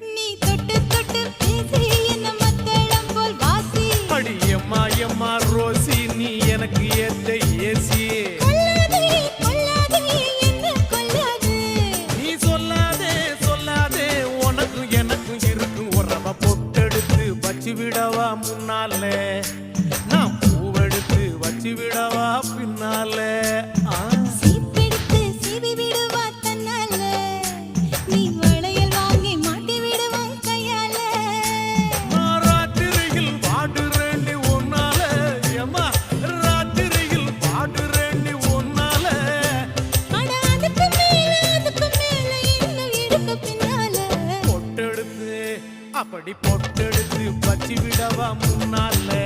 நீ தொட்டு தொட்டு பேசி என்ன மத்தளம் போல் வாசி அடி எம்மா எம்மா ரோசி நீ எனக்கு ஏத்த ஏசி கொல்லாதே கொல்லாதே என்ன கொல்லாதே நீ சொல்லாதே சொல்லாதே உனக்கும் எனக்கும் இருக்கும் உறவ பொட்டெடுத்து வச்சு விடவா முன்னாலே நான் பூவெடுத்து வச்சு விடவா பின்னாலே சீப்பெடுத்து சீவி விடுவா தன்னால நீ வளையல் வாங்கி மாட்டி விடுவான் கையால நான் ராத்திரியில் பாடுறேண்டி ஒன்னால ஏம்மா ராத்திரியில் பாடுறேண்டி ஒன்னால அட அதுக்கு மேல இன்னும் இருக்கு பின்னால பொட்டெடுத்து அப்படி பொட்டெடுத்து வச்சு விடவா முன்னாலே